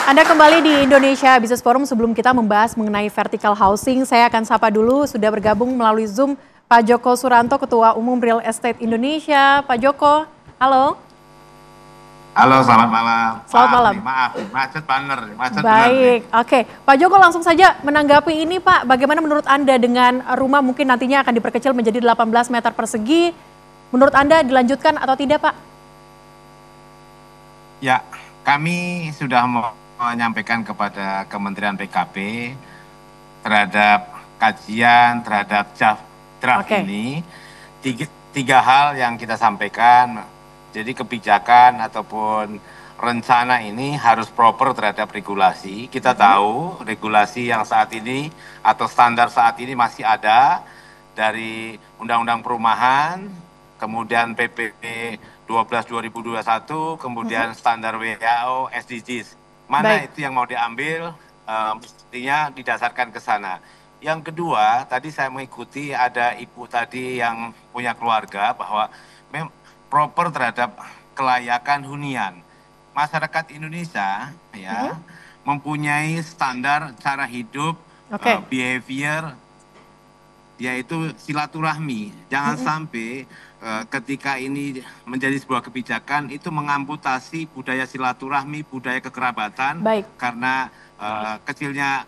Anda kembali di Indonesia Business Forum. Sebelum kita membahas mengenai vertical housing, saya akan sapa dulu sudah bergabung melalui Zoom Pak Joko Suranto, Ketua Umum Real Estate Indonesia. Pak Joko, halo. Halo, selamat malam. Selamat malam. Maaf, macet bener. Baik, oke. Pak Joko langsung saja menanggapi ini Pak, bagaimana menurut Anda dengan rumah mungkin nantinya akan diperkecil menjadi 18 meter persegi? Menurut Anda dilanjutkan atau tidak Pak? Ya, kami sudah menyampaikan kepada Kementerian PKP terhadap kajian terhadap draft ini tiga hal yang kita sampaikan. Jadi kebijakan ataupun rencana ini harus proper terhadap regulasi. Kita tahu regulasi yang saat ini atau standar saat ini masih ada dari Undang-Undang Perumahan, kemudian PP 12/2021, kemudian standar WHO, SDGs. Mana itu yang mau diambil, mestinya didasarkan ke sana. Yang kedua, tadi saya mengikuti ada ibu tadi yang punya keluarga bahwa proper terhadap kelayakan hunian. Masyarakat Indonesia ya mempunyai standar cara hidup, behavior, yaitu silaturahmi. Jangan sampai ketika ini menjadi sebuah kebijakan itu mengamputasi budaya silaturahmi, budaya kekerabatan karena kecilnya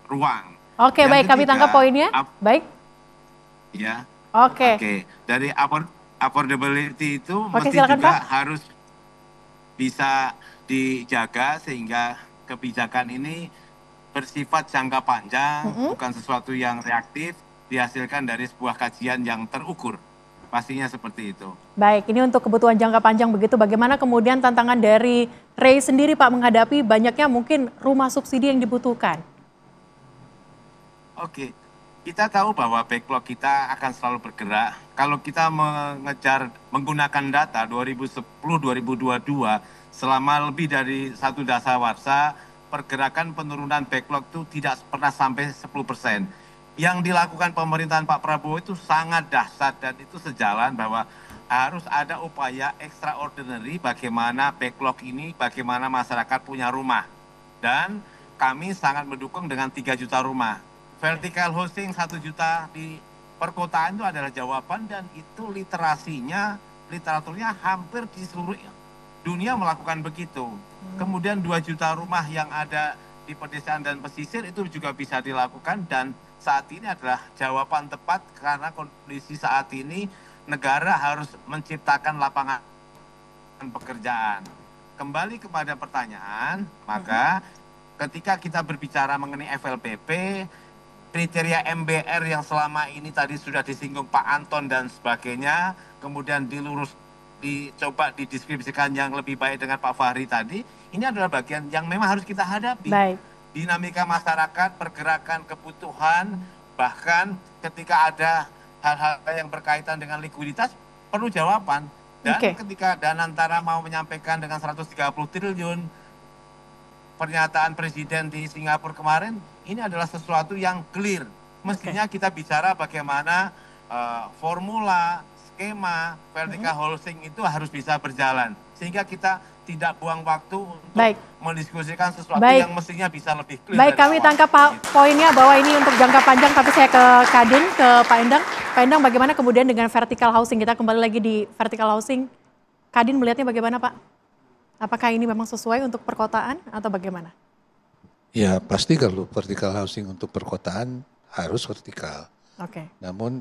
ruang. Oke, baik, kami tangkap poinnya. Baik. Ya. Oke. Dari affordability itu mesti juga harus bisa dijaga sehingga kebijakan ini bersifat jangka panjang, bukan sesuatu yang reaktif, dihasilkan dari sebuah kajian yang terukur. Pastinya seperti itu. Baik, ini untuk kebutuhan jangka panjang begitu. Bagaimana kemudian tantangan dari REI sendiri Pak menghadapi banyaknya mungkin rumah subsidi yang dibutuhkan? Oke. Kita tahu bahwa backlog kita akan selalu bergerak. Kalau kita menggunakan data 2010-2022 selama lebih dari satu dasawarsa, pergerakan penurunan backlog itu tidak pernah sampai 10%. Yang dilakukan pemerintahan Pak Prabowo itu sangat dahsyat dan itu sejalan bahwa harus ada upaya extraordinary bagaimana backlog ini, bagaimana masyarakat punya rumah. Dan kami sangat mendukung dengan 3 juta rumah. Vertical housing 1 juta di perkotaan itu adalah jawaban dan itu literaturnya hampir di seluruh dunia melakukan begitu. Kemudian 2 juta rumah yang ada di pedesaan dan pesisir itu juga bisa dilakukan dan saat ini adalah jawaban tepat karena kondisi saat ini negara harus menciptakan lapangan pekerjaan. Kembali kepada pertanyaan, maka ketika kita berbicara mengenai FLPP, kriteria MBR yang selama ini tadi sudah disinggung Pak Anton dan sebagainya, kemudian dicoba dideskripsikan yang lebih baik dengan Pak Fahri tadi, ini adalah bagian yang memang harus kita hadapi. Dinamika masyarakat, pergerakan kebutuhan, bahkan ketika ada hal-hal yang berkaitan dengan likuiditas, perlu jawaban. Dan ketika Danantara mau menyampaikan dengan 130 triliun, pernyataan Presiden di Singapura kemarin, ini adalah sesuatu yang clear. Mestinya kita bicara bagaimana formula, skema, vertical housing itu harus bisa berjalan. Sehingga kita tidak buang waktu untuk mendiskusikan sesuatu yang mestinya bisa lebih clear. Baik, kami tangkap poinnya bahwa ini untuk jangka panjang, tapi saya ke Kadin, ke Pak Endang. Pak Endang, bagaimana kemudian dengan vertical housing? Kita kembali lagi di vertical housing. Kadin melihatnya bagaimana Pak? Apakah ini memang sesuai untuk perkotaan atau bagaimana? Ya pasti kalau vertical housing untuk perkotaan harus vertikal. Namun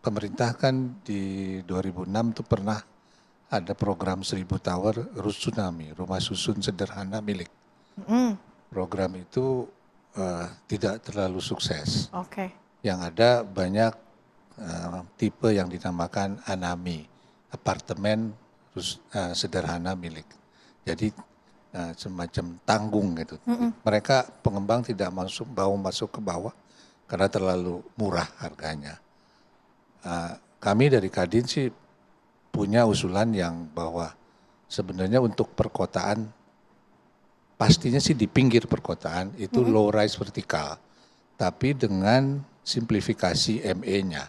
pemerintah kan di 2006 itu pernah ada program 1000 tower Rusunami, rumah susun sederhana milik. Program itu tidak terlalu sukses. Yang ada banyak tipe yang dinamakan Anami, apartemen sederhana milik. Jadi semacam tanggung gitu. Mereka pengembang tidak masuk ke bawah karena terlalu murah harganya. Kami dari Kadin sih punya usulan yang bahwa sebenarnya untuk perkotaan pastinya sih di pinggir perkotaan itu low rise vertikal, tapi dengan simplifikasi ME-nya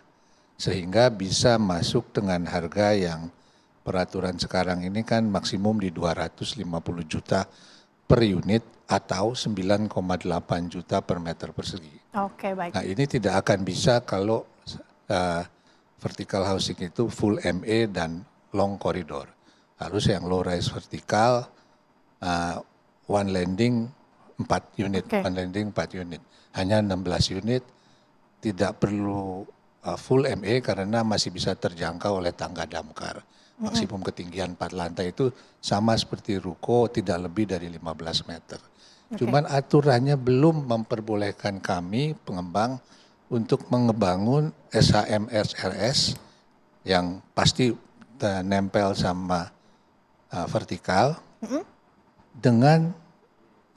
sehingga bisa masuk dengan harga yang peraturan sekarang ini kan maksimum di 250 juta per unit atau 9,8 juta per meter persegi. Oke, baik. Nah ini tidak akan bisa kalau vertical housing itu full MA dan long corridor. Harus yang low rise vertikal, one landing 4 unit, one landing 4 unit. Hanya 16 unit, tidak perlu full MA karena masih bisa terjangkau oleh tangga damkar. Maksimum ketinggian 4 lantai itu sama seperti ruko, tidak lebih dari 15 meter. Cuman aturannya belum memperbolehkan kami pengembang untuk mengebangun SHM SRS yang pasti nempel sama vertikal dengan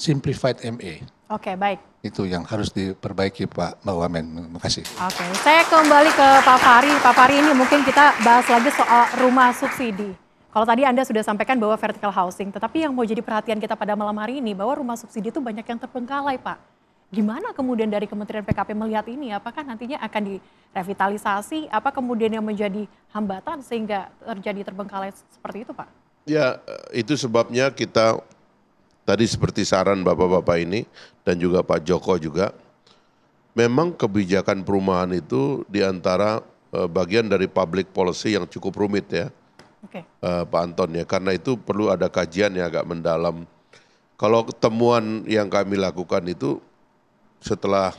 simplified MA. Oke, baik. Itu yang harus diperbaiki Pak Wamen. Terima kasih. Oke, saya kembali ke Pak Fahri. Pak Fahri, ini mungkin kita bahas lagi soal rumah subsidi. Kalau tadi Anda sudah sampaikan bahwa vertical housing, tetapi yang mau jadi perhatian kita pada malam hari ini bahwa rumah subsidi itu banyak yang terbengkalai, Pak. Gimana kemudian dari Kementerian PKP melihat ini? Apakah nantinya akan direvitalisasi? Apa kemudian yang menjadi hambatan sehingga terjadi terbengkalai seperti itu, Pak? Ya, itu sebabnya kita tadi seperti saran Bapak-Bapak ini dan juga Pak Joko juga, memang kebijakan perumahan itu diantara bagian dari public policy yang cukup rumit ya. Pak Anton ya, karena itu perlu ada kajian yang agak mendalam. Kalau temuan yang kami lakukan itu setelah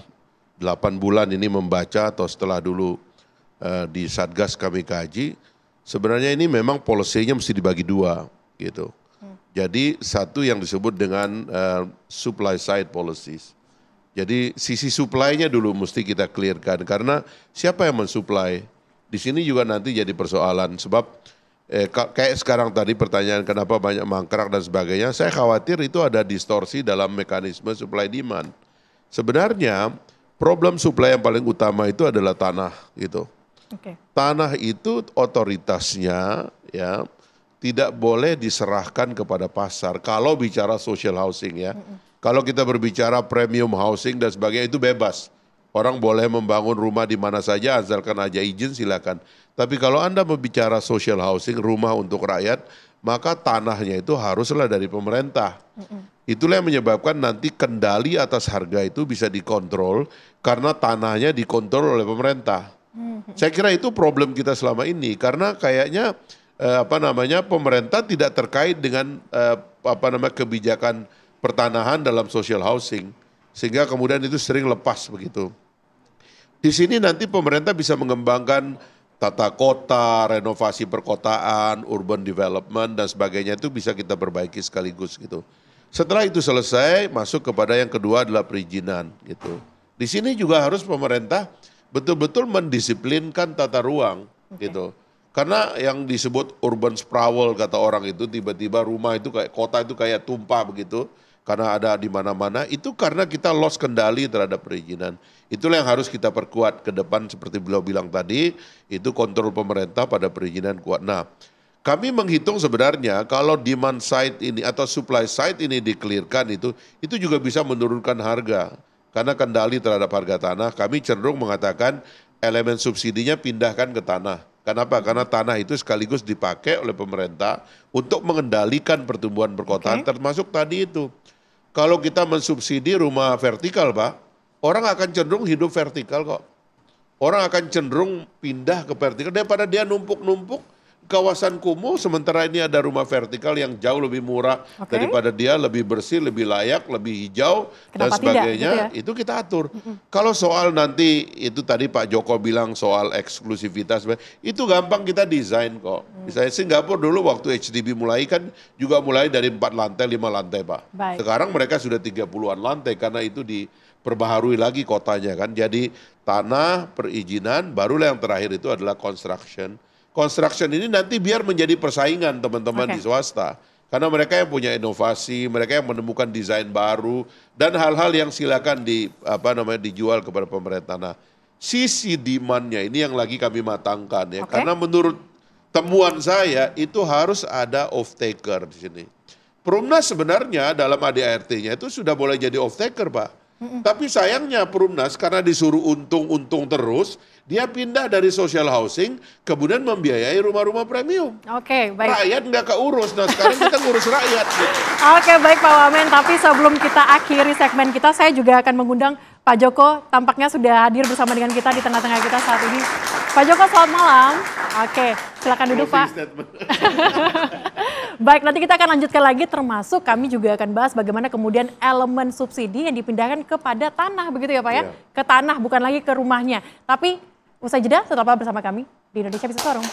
8 bulan ini membaca atau setelah dulu di Satgas kami kaji, sebenarnya ini memang policy-nya mesti dibagi dua gitu. Jadi satu yang disebut dengan supply side policies. Jadi sisi supply-nya dulu mesti kita clearkan karena siapa yang mensupply? Di sini juga nanti jadi persoalan sebab kayak sekarang tadi pertanyaan kenapa banyak mangkrak dan sebagainya, saya khawatir itu ada distorsi dalam mekanisme supply demand. Sebenarnya problem supply yang paling utama itu adalah tanah gitu. Tanah itu otoritasnya ya tidak boleh diserahkan kepada pasar kalau bicara social housing ya. Kalau kita berbicara premium housing dan sebagainya itu bebas. Orang boleh membangun rumah di mana saja asalkan aja izin silakan. Tapi kalau Anda berbicara social housing, rumah untuk rakyat, maka tanahnya itu haruslah dari pemerintah. Itulah yang menyebabkan nanti kendali atas harga itu bisa dikontrol karena tanahnya dikontrol oleh pemerintah. Saya kira itu problem kita selama ini karena kayaknya pemerintah tidak terkait dengan kebijakan pertanahan dalam social housing sehingga kemudian itu sering lepas begitu. Di sini nanti pemerintah bisa mengembangkan tata kota, renovasi perkotaan, urban development dan sebagainya itu bisa kita perbaiki sekaligus gitu. Setelah itu selesai, masuk kepada yang kedua adalah perizinan gitu. Di sini juga harus pemerintah betul-betul mendisiplinkan tata ruang gitu. Karena yang disebut urban sprawl kata orang itu tiba-tiba rumah itu kayak kota itu kayak tumpah begitu. Karena ada di mana-mana, itu karena kita lost kendali terhadap perizinan. Itulah yang harus kita perkuat ke depan seperti beliau bilang tadi, itu kontrol pemerintah pada perizinan kuat. Nah, kami menghitung sebenarnya kalau demand side ini atau supply side ini di-clearkan itu juga bisa menurunkan harga. Karena kendali terhadap harga tanah, kami cenderung mengatakan elemen subsidinya pindahkan ke tanah. Kenapa? Karena tanah itu sekaligus dipakai oleh pemerintah untuk mengendalikan pertumbuhan perkotaan termasuk tadi itu. Kalau kita mensubsidi rumah vertikal, Pak, orang akan cenderung hidup vertikal kok. Orang akan cenderung pindah ke vertikal daripada dia numpuk-numpuk kawasan kumuh, sementara ini ada rumah vertikal yang jauh lebih murah daripada dia, lebih bersih, lebih layak, lebih hijau, dan sebagainya, gitu ya? Itu kita atur. Kalau soal nanti, itu tadi Pak Joko bilang soal eksklusivitas, itu gampang kita desain kok. Misalnya Singapura dulu waktu HDB mulai kan juga mulai dari 4 lantai, 5 lantai Pak. Sekarang mereka sudah 30-an lantai karena itu diperbaharui lagi kotanya kan. Jadi tanah, perizinan, barulah yang terakhir itu adalah construction. Construction ini nanti biar menjadi persaingan teman-teman di swasta. Karena mereka yang punya inovasi, mereka yang menemukan desain baru, dan hal-hal yang silakan dijual kepada pemerintah. Nah, sisi demand-nya ini yang lagi kami matangkan ya. Karena menurut temuan saya itu harus ada off-taker di sini. Perumnas sebenarnya dalam ADART-nya itu sudah boleh jadi off-taker Pak. Tapi sayangnya Perumnas karena disuruh untung terus, dia pindah dari social housing, kemudian membiayai rumah-rumah premium. Oke, baik. Rakyat nggak keurus, nah sekarang kita ngurus rakyat. Gitu. Oke, baik Pak Wamen, tapi sebelum kita akhiri segmen kita, saya juga akan mengundang Pak Joko, tampaknya sudah hadir bersama dengan kita di tengah-tengah kita saat ini. Pak Joko, selamat malam. Oke, silakan duduk Pak. Baik, nanti kita akan lanjutkan lagi, termasuk kami juga akan bahas bagaimana kemudian elemen subsidi yang dipindahkan kepada tanah, begitu ya Pak ya? Iya. Ke tanah, bukan lagi ke rumahnya. Tapi usai jeda, tetaplah bersama kami di Indonesia Business Forum.